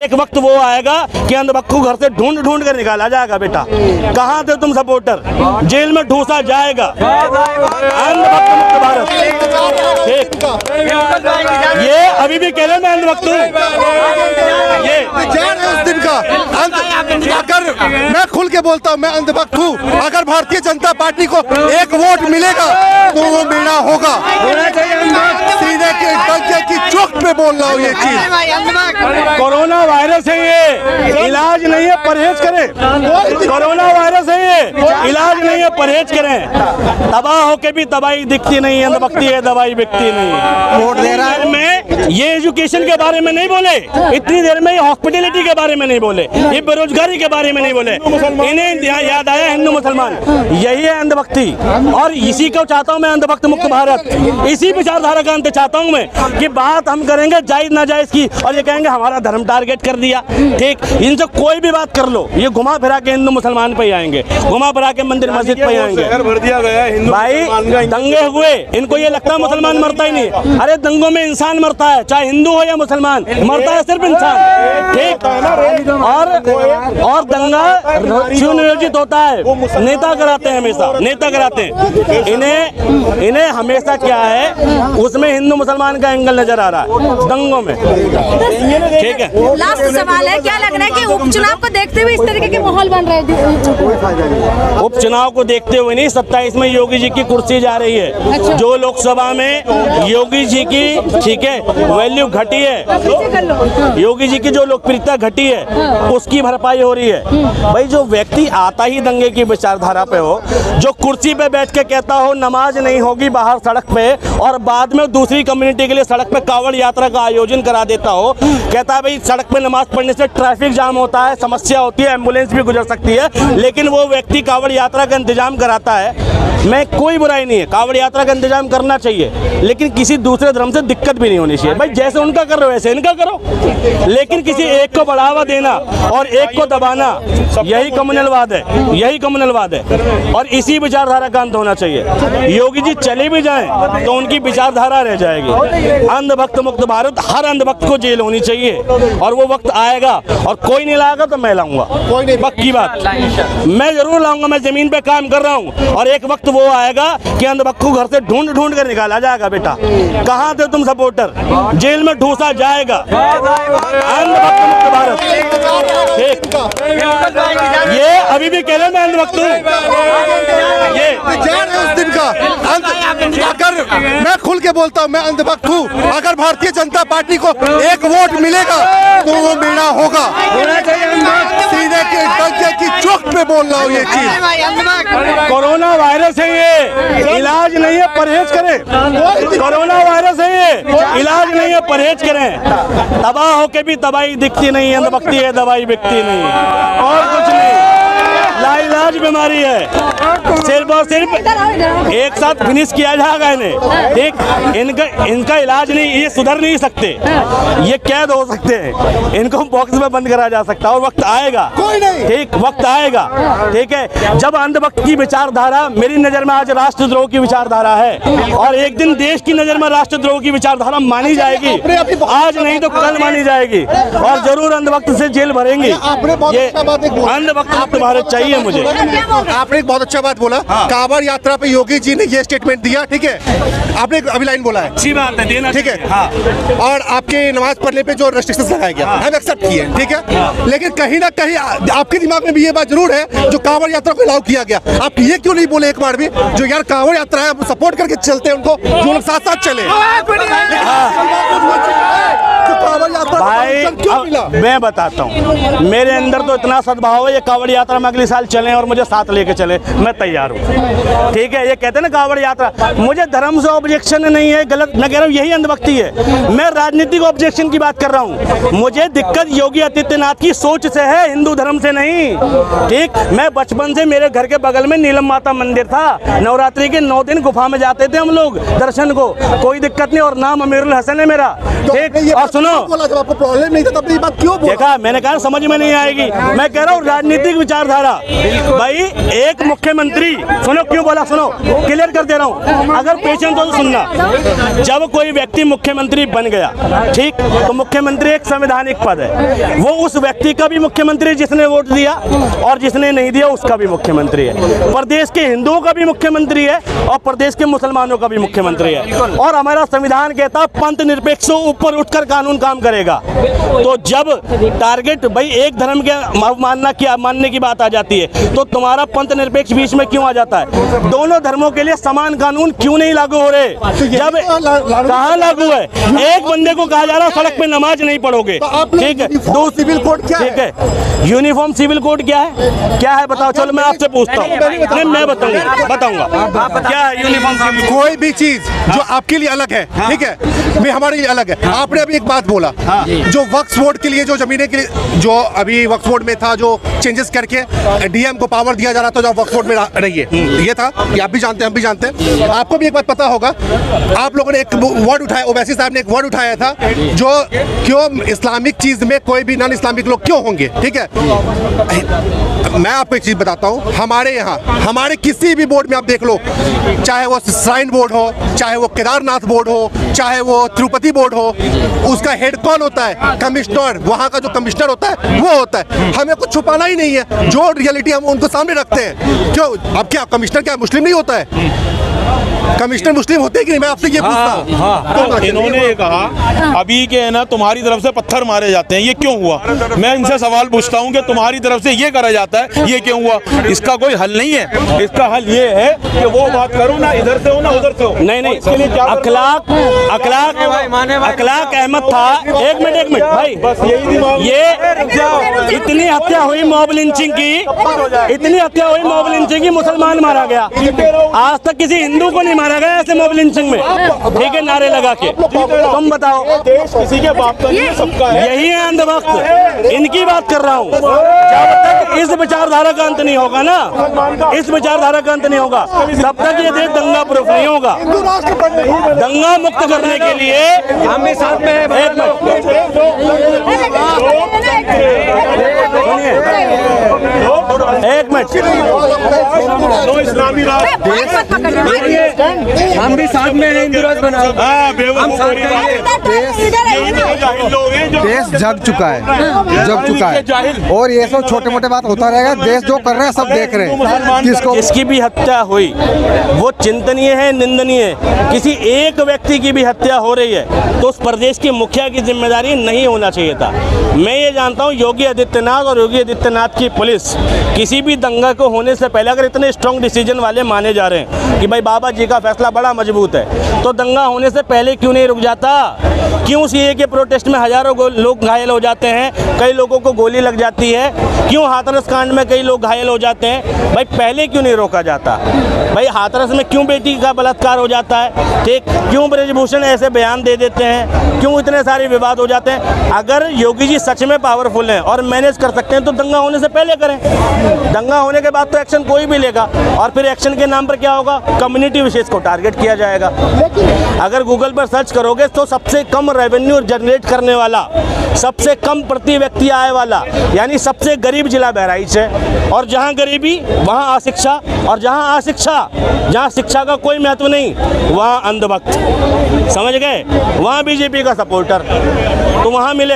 एक वक्त वो आएगा कि अंधभक्त को घर से ढूंढ ढूंढ कर निकाला जाएगा। बेटा कहाँ थे तुम सपोर्टर, जेल में ठूसा जाएगा। अंधभक्त मुक्त भारत, ये अभी भी कह रहे मैं अंधभक्त हूँ, ये उस दिन का अगर मैं खुल के बोलता हूँ मैं अंधभक्त हूँ, अगर भारतीय जनता पार्टी को एक वोट मिलेगा तो वो मेरा होगा। सीधे के दंगे की चौक पे बोल रहा हूँ ये चीज। कोरोना वायरस है, ये इलाज नहीं है, परहेज करें। कोरोना वायरस है, ये इलाज नहीं है, परहेज करें। तबाह होके भी दवाई दिखती नहीं है, अंधभक्ति है, दवाई बिकती नहीं है। वोट दे रहा है में ये एजुकेशन के बारे में नहीं बोले, इतनी देर में ये हॉस्पिटलिटी के बारे में नहीं बोले, ये बेरोजगारी के बारे में नहीं बोले। इन्हें याद आया हिंदू मुसलमान, यही है अंधभक्ति। और इसी को चाहता हूँ मैं, अंधभक्त मुक्त भारत, इसी विचारधारा का अंत चाहता हूँ मैं कि बात हम करेंगे जायज नाजायज की और ये कहेंगे हमारा धर्म टारगेट कर दिया। ठीक, इनसे कोई भी बात कर लो, ये घुमा फिरा के हिंदू मुसलमान पे आएंगे, घुमा फिरा के मंदिर मस्जिद पे आएंगे। भर दिया गया हिंदू भाई दंगे हुए, इनको ये लगता है मुसलमान मरता ही नहीं। अरे दंगों में इंसान मरता है, चाहे हिंदू हो या मुसलमान, मरता है सिर्फ इंसान। ठीक, और दंगा सुनियोजित होता है, नेता कराते हैं, हमेशा नेता कराते हैं। इन्हें हमेशा क्या है, उसमें हिंदू मुसलमान का एंगल नजर आ रहा है दंगों में। ठीक है, लास्ट सवाल है, क्या लग रहा है कि उपचुनाव को देखते हुए इस तरीके के माहौल बन रहे हैं? उपचुनाव को देखते हुए नहीं, 27 में योगी जी की कुर्सी जा रही है। जो लोकसभा में योगी जी की, ठीक है, वैल्यू घटी है, योगी जी की जो लोकप्रियता घटी है, उसकी भरपाई हो रही है। भाई जो व्यक्ति आता ही दंगे की विचारधारा पे हो, जो कुर्सी पे बैठ के कहता हो नमाज नहीं होगी बाहर सड़क पे, और बाद में दूसरी कम्युनिटी के लिए सड़क पे कावड़ यात्रा का आयोजन करा देता हो, कहता है भाई सड़क पे नमाज पढ़ने से ट्रैफिक जाम होता है, समस्या होती है, एम्बुलेंस भी गुजर सकती है, लेकिन वो व्यक्ति कावड़ यात्रा का इंतजाम कराता है। मैं कोई बुराई नहीं है, कावड़ यात्रा का इंतजाम करना चाहिए, लेकिन किसी दूसरे धर्म से दिक्कत भी नहीं होनी चाहिए। भाई जैसे उनका कर रहे हो वैसे इनका करो, लेकिन किसी एक को बढ़ावा देना और एक को दबाना, यही कम्युनलवाद है, यही कम्युनलवाद है। और इसी विचारधारा का अंत होना चाहिए। योगी जी चले भी जाएं तो उनकी विचारधारा रह जाएगी। अंधभक्त मुक्त भारत, हर अंधभक्त को जेल होनी चाहिए, और वो वक्त आएगा और कोई नहीं लाएगा तो मैं लाऊंगा। पक्की बात, मैं जरूर लाऊंगा, मैं जमीन पे काम कर रहा हूँ। और एक वक्त वो आएगा कि अंधभक्त को घर से ढूंढ ढूंढ कर निकाला जाएगा। बेटा कहाँ थे तुम सपोर्टर, जेल में ठूसा जाएगा। अंधभक्त मुक्त भारत, ठीक, ये अभी भी कह रहे मैं अंधभक्त हूँ, ये उस दिन का अगर मैं खुल के बोलता हूँ मैं अंधभक्त हूँ, अगर भारतीय जनता पार्टी को एक वोट मिलेगा तो वो मेरा होगा। सीधे के दंगे की चौक पे बोल रहा हूँ ये चीज। कोरोना वायरस है, ये इलाज नहीं है, परहेज करें। कोरोना वायरस है, ये इलाज नहीं है, परहेज करें। तबाह होके भी दवाई दिखती नहीं है, अंधभक्ति है, दवाई बिकती नहीं है, और कुछ नहीं। लाइलाज बीमारी है, सिर्फ और सिर्फ एक साथ फिनिश किया जाएगा इन्हें। ठीक, इनका इलाज नहीं, ये सुधर नहीं सकते, ये कैद हो सकते हैं, इनको बॉक्स में बंद करा जा सकता है। और वक्त आएगा, ठीक, वक्त आएगा, ठीक है, जब अंधभक्त की विचारधारा मेरी नजर में आज राष्ट्रद्रोह की विचारधारा है, और एक दिन देश की नजर में राष्ट्रद्रोह की विचारधारा मानी जाएगी, आज नहीं तो कल मानी जाएगी, और जरूर अंधभक्त से जेल भरेंगे। ये अंधभक्त मुक्त भारत चाहिए मुझे। आपने एक बहुत अच्छा बात बोला, कांवड़ यात्रा पे योगी जी ने ये स्टेटमेंट दिया, ठीक है, आपने अभी लाइन बोला है, अच्छी बात है, देना ठीक है, हाँ। और आपके नमाज पढ़ने पे जो रेस्ट्रिक्शंस लगाया गया, हम एक्सेप्ट किए, ठीक है, लेकिन कहीं ना कहीं आपके दिमाग में भी ये बात जरूर है, जो कांवड़ यात्रा को अलाउ किया गया, आप ये क्यों नहीं बोले एक बार भी, जो यार कांवड़ यात्रा है सपोर्ट करके चलते हैं उनको, जो लोग साथ साथ चले। भाई मैं बताता हूँ, मेरे अंदर तो इतना सद्भाव है, ये कांवड़ यात्रा में अगले साल चलें और मुझे साथ लेके चले, मैं तैयार हूँ। ठीक है, ये कहते हैं ना कांवड़ यात्रा, मुझे धर्म से ऑब्जेक्शन नहीं है, गलत मैं कह रहा हूँ, यही अंधभक्ति है। मैं राजनीतिक ऑब्जेक्शन की बात कर रहा हूँ, मुझे दिक्कत योगी आदित्यनाथ की सोच से है, हिंदू धर्म से नहीं। ठीक, मैं बचपन से, मेरे घर के बगल में नीलम माता मंदिर था, नवरात्रि के 9 दिन गुफा में जाते थे हम लोग दर्शन को, कोई दिक्कत नहीं, और नाम अमीरुल हसन है मेरा। ठीक, और सुनो, बोला जब आपको प्रॉब्लम नहीं था तब ये बात क्यों बोला? देखा मैंने कहा समझ में नहीं आएगी। मैं कह रहा हूँ राजनीतिक विचारधारा। भाई एक मुख्यमंत्री, सुनो क्यों बोला, सुनो क्लियर कर दे रहा हूँ, अगर पेशेंस हो तो सुनना। जब कोई व्यक्ति मुख्यमंत्री बन गया, ठीक, तो मुख्यमंत्री एक संवैधानिक पद है। वो उस व्यक्ति का भी मुख्यमंत्री जिसने वोट दिया, और जिसने नहीं दिया उसका भी मुख्यमंत्री है। प्रदेश के हिंदुओं का भी मुख्यमंत्री है और प्रदेश के मुसलमानों का भी मुख्यमंत्री है। और हमारा संविधान कहता है पंथ निरपेक्ष ऊपर उठकर कानून काम करेगा। तो जब टारगेट भाई एक धर्म के मानने की बात आ जाती है, तो तुम्हारा पंथ निरपेक्ष बीच में क्यों आ जाता है? दोनों धर्मों के लिए समान कानून क्यों नहीं लागू हो रहे? जब कहाँ लागू है? एक बंदे को कहा जा रहा है सड़क पे नमाज नहीं पढ़ोगे, ठीक है, दो सिविल कोड क्या है? ठीक है, यूनिफॉर्म सिविल कोड क्या है? क्या है बताओ? चलो मैं आपसे पूछता हूँ। नहीं मैं बताऊंगा क्या है यूनिफॉर्म सिविल। कोई भी चीज जो आपके लिए अलग है, ठीक है, मैं हमारे लिए अलग है। आपने अभी एक बात बोला, जो वक्फ बोर्ड के लिए जो जमीनें के लिए जो अभी वक्फ बोर्ड में था, जो चेंजेस करके डीएम को पावर दिया जा रहा था जो वक्फ बोर्ड में रही है, ये था, ये आप भी जानते हैं, हम भी जानते हैं। आपको भी एक बात पता होगा, आप लोगों ने एक वर्ड उठाया, ओवैसी साहब ने एक वर्ड उठाया था, जो क्यों इस्लामिक चीज में कोई भी नॉन इस्लामिक लोग क्यों होंगे, ठीक है। मैं आपको एक चीज बताता हूँ, हमारे यहाँ हमारे किसी भी बोर्ड में आप देख लो, चाहे वो श्राइन बोर्ड हो, चाहे वो केदारनाथ बोर्ड हो, चाहे वो तिरुपति बोर्ड हो, उसका हेड कौन होता है? कमिश्नर। वहाँ का जो कमिश्नर होता है वो होता है। हमें कुछ छुपाना ही नहीं है, जो रियलिटी हम उनको सामने रखते हैं। क्यों अब क्या कमिश्नर क्या मुस्लिम नहीं होता है? कमिश्नर मुस्लिम होते कि नहीं? मैं आपसे ये पूछता हूं। इन्होंने ये कहा अभी के है ना तुम्हारी तरफ से पत्थर मारे जाते हैं, ये क्यों हुआ? मैं इनसे सवाल पूछता हूँ कि तुम्हारी तरफ से ये करा जाता है, ये क्यों हुआ? इसका कोई हल नहीं है। इसका हल ये है कि वो बात करो ना इधर से हो ना उधर से हो। नहीं अखलाक अहमद था। एक मिनट भाई, बस यही दिमाग। ये इतनी हत्या हुई मॉब लिंचिंग की, इतनी हत्या हुई मॉब लिंचिंग की, मुसलमान मारा गया। आज तक किसी हिंदू को नहीं मारा गया ऐसे मॉब लिंचिंग में, ठीक है, नारे लगा के। तुम बताओ, देश किसी के बाप का नहीं, सबका है। यही है अंधभक्त, इनकी बात कर रहा हूँ। जब तक इस विचारधारा का अंत नहीं होगा ना, इस विचारधारा का अंत नहीं होगा, तब तक ये देश दंगा प्रूफ नहीं होगा। दंगा मुक्त करने के लिए हम भी साथ में हैं। एक मिनट, इस्लामी हम भी साथ में हैं, हिंदू राष्ट्र बनाओ। हम साथ में। देश जग चुका है और ये सब छोटे मोटे बात होता रहेगा। देश जो कर रहे हैं सब देख रहे हैं। जिसकी भी हत्या हुई वो चिंतनीय है, निंदनीय है। किसी एक व्यक्ति की भी हत्या हो रही है तो उस प्रदेश के मुखिया की जिम्मेदारी नहीं होना चाहिए था। मैं ये जानता हूँ योगी आदित्यनाथ और योगी आदित्यनाथ की पुलिस किसी भी दंगा को होने से पहले, अगर इतने स्ट्रॉन्ग डिसीजन वाले माने जा रहे हैं कि भाई बाबा जी का फैसला बड़ा मजबूत है, तो दंगा होने से पहले क्यों नहीं रुक जाता? क्यों सीए के प्रोटेस्ट में हजारों लोग घायल हो जाते हैं, कई लोगों को गोली लग जाती है? क्यों हाथरस कांड में कई लोग घायल हो जाते हैं? भाई पहले क्यों नहीं रोका जाता? भाई हाथरस में क्यों बेटी का बलात्कार हो जाता है? ठीक, क्यों ब्रजभूषण ऐसे बयान दे देते हैं? क्यों इतने सारे विवाद हो जाते हैं? अगर योगी जी सच में पावरफुल हैं और मैनेज कर सकते हैं तो दंगा होने से पहले करें। दंगा होने के बाद तो एक्शन कोई भी लेगा, और फिर एक्शन के नाम पर क्या होगा? कम्युनिटी विशेष को टारगेट किया जाएगा। अगर गूगल पर सर्च करोगे तो सबसे कम रेवेन्यू जनरेट करने वाला, सबसे कम प्रति व्यक्ति आय वाला, यानी सबसे गरीब जिला बहराइच है। और जहाँ गरीबी वहाँ अशिक्षा, और जहाँ अशिक्षा, जहाँ शिक्षा का कोई महत्व नहीं, वहाँ अंधभक्त। समझ गए? वहाँ बीजेपी का सपोर्टर, तो वहाँ मिलेगा।